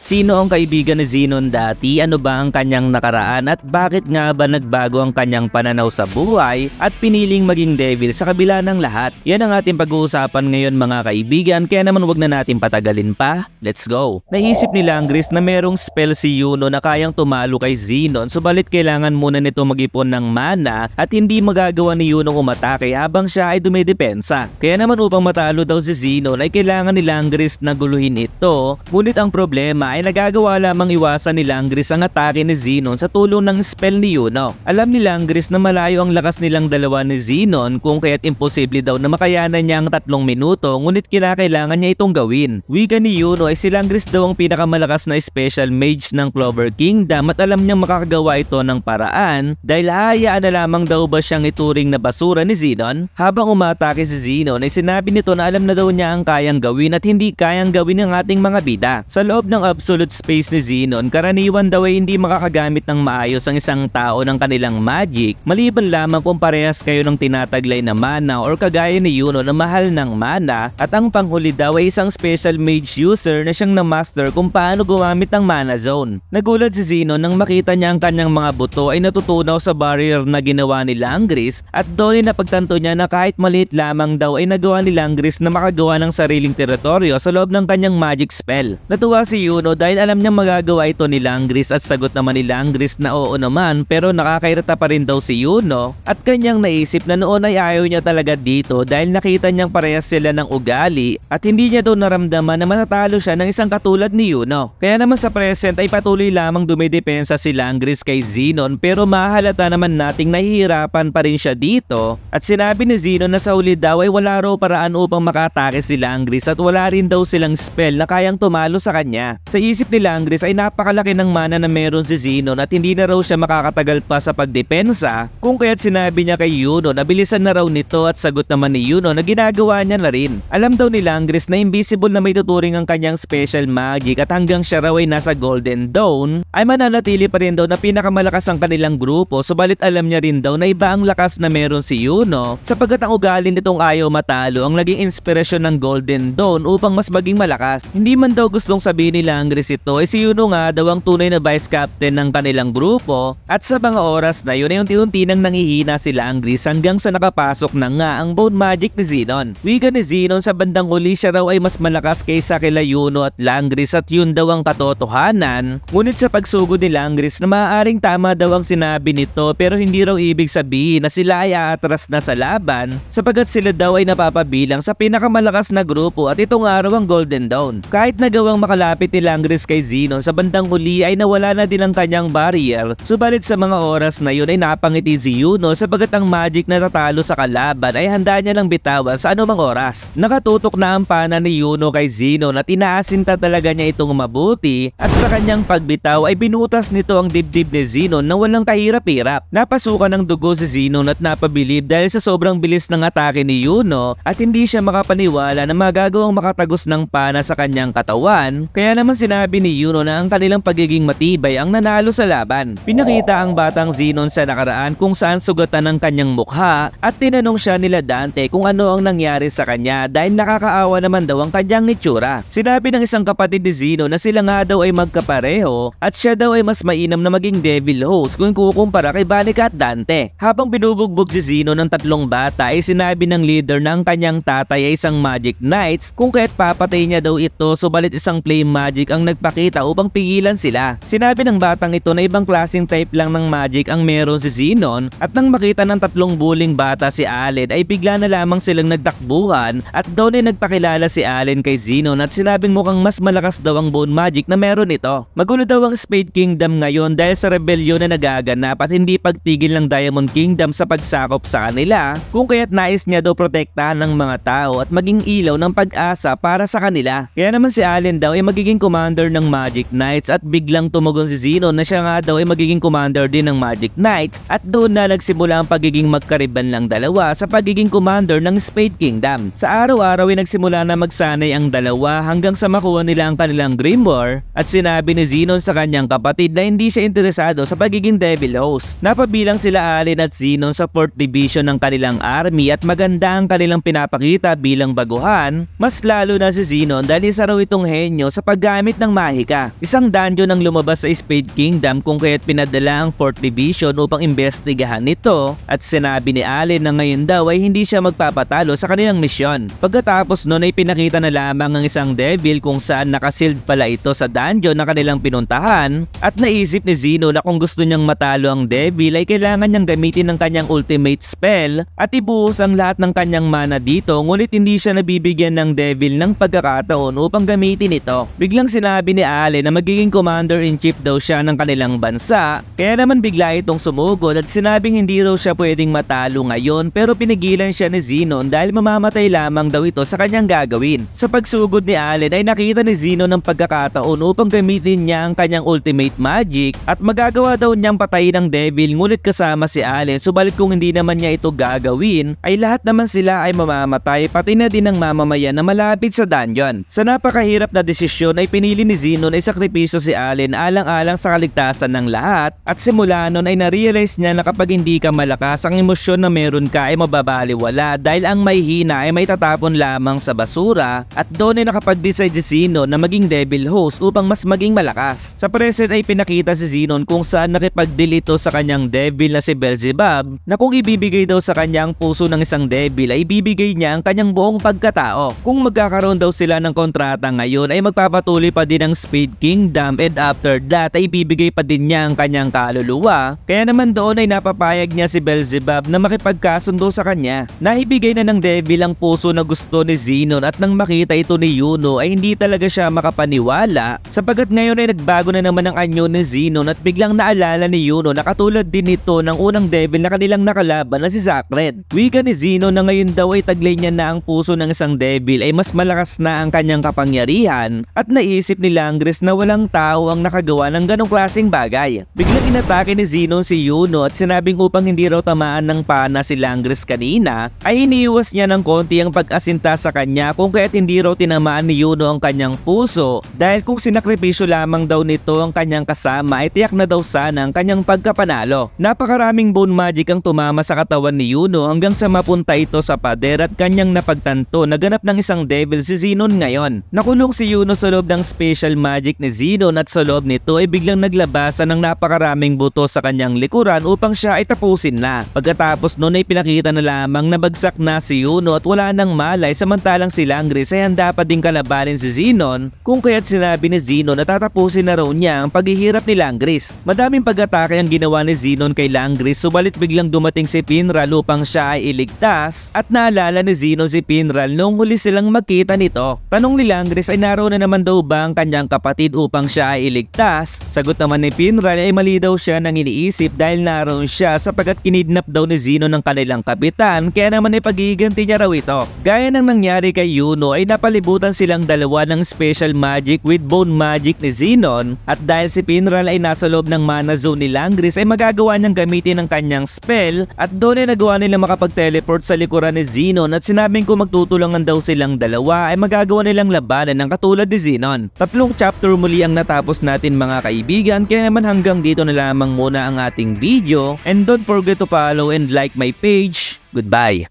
Sino ang kaibigan ni Zenon dati? Ano ba ang kanyang nakaraan at bakit nga ba nagbago ang kanyang pananaw sa buhay at piniling maging devil sa kabila ng lahat? Yan ang ating pag-uusapan ngayon mga kaibigan, kaya naman wag na natin patagalin pa. Let's go! Naisip ni Langris na merong spell si Yuno na kayang tumalo kay Zenon, subalit kailangan muna nito mag-ipon ng mana at hindi magagawa ni Yuno umatake habang siya ay dumidepensa. Kaya naman upang matalo daw si Zenon ay kailangan ni Langris na guluhin ito, ngunit ang problema ay nagagawa lamang iwasan ni Langris ang atake ni Zenon sa tulong ng spell ni Yuno. Alam ni Langris na malayo ang lakas nilang dalawa ni Zenon kung kaya't imposible daw na makayanan niya ang 3 minuto, ngunit kinakailangan niya itong gawin. Wika ni Yuno ay si Langris daw ang pinakamalakas na special mage ng Clover Kingdom at alam niyang makakagawa ito ng paraan dahil hayaan na lamang daw ba siyang ituring na basura ni Zenon. Habang umatake si Zenon ay sinabi nito na alam na daw niya ang kayang gawin at hindi kayang gawin ng ating mga bida. Sa loob ng absolute space ni Zenon, karaniwan daw ay hindi makakagamit ng maayos ang isang tao ng kanilang magic, maliban lamang kung parehas kayo ng tinataglay na mana or kagaya ni Yuno na mahal ng mana, at ang panghuli daw ay isang special mage user na siyang na-master kung paano gumamit ng mana zone. Nagulat si Zenon nang makita niya ang kanyang mga buto ay natutunaw sa barrier na ginawa ni Langris at doon ay napagtanto niya na kahit maliit lamang daw ay nagawa ni Langris na makagawa ng sariling teritoryo sa loob ng kanyang magic spell. Natuwa si Yuno dahil alam niyang magagawa ito ni Langris at sagot naman ni Langris na oo naman, pero nakakairita pa rin daw si Yuno at kanyang naisip na noon ay ayaw niya talaga dito dahil nakita niyang parehas sila ng ugali at hindi niya daw naramdaman na matatalo siya ng isang katulad ni Yuno. Kaya naman sa present ay patuloy lamang dumidepensa si Langris kay Zenon, pero mahalata naman nating nahihirapan pa rin siya dito at sinabi ni Zenon na sa huli daw ay wala raw paraan upang makatake si Langris at wala rin daw silang spell na kayang tumalo sa kanya. Sa isip ni Langris ay napakalaki ng mana na meron si Zenon at hindi na raw siya makakatagal pa sa pagdepensa, kung kaya't sinabi niya kay Yuno na bilisan na raw nito at sagot naman ni Yuno na ginagawa niya na rin. Alam daw ni Langris na invisible na may tuturing ang kanyang special magic at hanggang siya raw ay nasa Golden Dawn ay mananatili pa rin daw na pinakamalakas ang kanilang grupo, subalit alam niya rin daw na iba ang lakas na meron si Yuno sapagkat ang ugali nitong ayaw matalo ang naging inspirasyon ng Golden Dawn upang mas maging malakas. Hindi man daw gustong sabihin ni Langris ito ay si Yuno nga daw ang tunay na vice captain ng kanilang grupo at sa mga oras na yun ay unti-unti nang nangihina si Langris hanggang sa nakapasok na nga ang bone magic ni Zenon. Wika ni Zenon sa bandang huli siya raw ay mas malakas kaysa kila Yuno at Langris at yun daw ang katotohanan, ngunit sa pagsugod ni Langris na maaaring tama daw ang sinabi nito, pero hindi raw ibig sabihin na sila ay aatras na sa laban sapagkat sila daw ay napapabilang sa pinakamalakas na grupo at itong araw ang Golden Dawn. Kahit nagawang makalapit ni Langris kay Zenon, sa bandang huli ay nawala na din ang kanyang barrier, subalit sa mga oras na yun ay napangiti si Yuno sapagkat ang magic na tatalo sa kalaban ay handa niya lang bitawan sa anumang oras. Nakatutok na ang pana ni Yuno kay Zenon at inaasinta talaga niya itong mabuti at sa kanyang pagbitaw ay binutas nito ang dibdib ni Zenon na walang kahirap-hirap. Napasukan ng dugo si Zenon at napabilib dahil sa sobrang bilis ng atake ni Yuno at hindi siya makapaniwala na magagawang makatagos ng pana sa kanyang katawan, kaya naman sinabi ni Yuno na ang kanilang pagiging matibay ang nanalo sa laban. Pinakita ang batang Zenon sa nakaraan kung saan sugatan ng kanyang mukha at tinanong siya nila Dante kung ano ang nangyari sa kanya dahil nakakaawa naman daw ang kanyang itsura. Sinabi ng isang kapatid ni Zenon na sila nga daw ay magkapareho at siya daw ay mas mainam na maging devil host kung kukumpara kay Banika at Dante. Habang binubugbog si Zenon ng 3 bata ay sinabi ng leader na ang kanyang tatay ay isang magic knights kung kaya't papatay niya daw ito, subalit isang flame magic ang nagpakita upang pigilan sila. Sinabi ng batang ito na ibang klaseng type lang ng magic ang meron si Zenon at nang makita ng 3 buling bata si Allen ay bigla na lamang silang nagtakbuhan at doon ay nagpakilala si Allen kay Zenon at sinabing mukhang mas malakas daw ang bone magic na meron ito. Magulo daw ang Spade Kingdom ngayon dahil sa rebellion na nagaganap at hindi pagtigil ng Diamond Kingdom sa pagsakop sa kanila, kung kaya't nais niya daw protektahan ng mga tao at maging ilaw ng pag-asa para sa kanila. Kaya naman si Allen daw ay magiging commander ng Magic Knights at biglang tumugon si Zenon na siya nga daw ay magiging commander din ng Magic Knights at doon na nagsimula ang pagiging magkariban lang dalawa sa pagiging commander ng Spade Kingdom. Sa araw-araw ay nagsimula na magsanay ang dalawa hanggang sa makuha nila ang kanilang Grimoire at sinabi ni Zenon sa kanyang kapatid na hindi siya interesado sa pagiging devil host. Napabilang sila Allen at Zenon sa 4th division ng kanilang army at maganda ang kanilang pinapakita bilang baguhan, mas lalo na si Zenon dahil isa raw itong henyo sa paggamit gamit ng mahika. Isang dungeon ang lumabas sa Spade Kingdom kung kaya't pinadala ang 4th Division upang imbestigahan nito at sinabi ni Allen na ngayon daw ay hindi siya magpapatalo sa kanilang misyon. Pagkatapos nun ay pinakita na lamang ang isang devil kung saan nakasealed pala ito sa dungeon na kanilang pinuntahan at naisip ni Zeno na kung gusto niyang matalo ang devil ay kailangan niyang gamitin ng kanyang ultimate spell at ibuhos ang lahat ng kanyang mana dito, ngunit hindi siya nabibigyan ng devil ng pagkakataon upang gamitin ito. Biglang sinabi ni Allen na magiging commander-in-chief daw siya ng kanilang bansa, kaya naman bigla itong sumugod at sinabing hindi raw siya pwedeng matalo ngayon pero pinigilan siya ni Zenon dahil mamamatay lamang daw ito sa kanyang gagawin. Sa pagsugod ni Allen ay nakita ni Zenon ng pagkakataon upang gamitin niya ang kanyang ultimate magic at magagawa daw niyang patayin ang devil, ngunit kasama si Allen, subalit kung hindi naman niya ito gagawin ay lahat naman sila ay mamamatay, pati na din ang mamamayan na malapit sa dungeon. Sa napakahirap na desisyon ay pinili ni Zenon ay sakripisyo si Allen alang-alang sa kaligtasan ng lahat at simula nun ay na-realize niya na kapag hindi ka malakas, ang emosyon na meron ka ay mababaliwala dahil ang may hina ay may tatapon lamang sa basura at doon ay nakapag-decide si Zenon na maging devil host upang mas maging malakas. Sa present ay pinakita si Zenon kung saan nakipag-deal ito sa kanyang devil na si Beelzebub na kung ibibigay daw sa kanya ang puso ng isang devil ay ibibigay niya ang kanyang buong pagkatao. Kung magkakaroon daw sila ng kontrata ngayon ay magpapatuloy pa din ang Spade Kingdom and after that ay ibibigay pa din niya ang kanyang kaluluwa, kaya naman doon ay napapayag niya si Beelzebub na makipagkasundo sa kanya. Naibigay na ng devil ang puso na gusto ni Zenon at nang makita ito ni Yuno ay hindi talaga siya makapaniwala sapagat ngayon ay nagbago na naman ang anyo ni Zenon at biglang naalala ni Yuno na katulad din ito ng unang devil na kanilang nakalaban na si Zakred. Wika ni Zenon na ngayon daw ay taglay niya na ang puso ng isang devil ay mas malakas na ang kanyang kapangyarihan at naisip ni Langris na walang tao ang nakagawa ng ganong klaseng bagay. Biglang inatake ni Zenon si Yuno at sinabing upang hindi raw tamaan ng pana si Langris kanina ay iniiwas niya ng konti ang pag-asinta sa kanya kung kaya't hindi raw tinamaan ni Yuno ang kanyang puso dahil kung sinakripisyo lamang daw nito ang kanyang kasama ay tiyak na daw sana ang kanyang pagkapanalo. Napakaraming bone magic ang tumama sa katawan ni Yuno hanggang sa mapunta ito sa pader at kanyang napagtanto na ganap ng isang devil si Zenon ngayon. Nakulong si Yuno sa loob ng special magic ni Zenon at sa loob nito ay biglang naglabasan ng napakaraming buto sa kanyang likuran upang siya ay tapusin na. Pagkatapos noon ay pinakita na lamang na bagsak na si Yuno at wala nang malay, samantalang si Langris ay handa pa din kalabanin si Zenon kung kaya't sinabi ni Zenon na tatapusin na raw niya ang paghihirap ni Langris. Madaming pag-atake ang ginawa ni Zenon kay Langris, subalit biglang dumating si Finral upang siya ay iligtas at naalala ni Zenon si Finral noong huli silang magkita nito. Tanong ni Langris ay naroon na naman daw ba ang kanyang kapatid upang siya ay iligtas? Sagot naman ni Finral ay mali daw siya nang iniisip dahil naroon siya sapagat kinidnap daw ni Zenon ng kanilang kapitan, kaya naman ay pagiganti niya raw ito. Gaya ng nangyari kay Yuno ay napalibutan silang dalawa ng special magic with bone magic ni Zenon at dahil si Finral ay nasa loob ng mana zone ni Langris ay magagawa niyang gamitin ang kanyang spell at doon ay nagawa nila makapag-teleport sa likuran ni Zenon at sinabing kung magtutulungan daw silang dalawa ay magagawa nilang labanan ng katulad ni Zenon. 3 chapter muli ang natapos natin mga kaibigan, kaya naman hanggang dito na lamang muna ang ating video and don't forget to follow and like my page. Goodbye!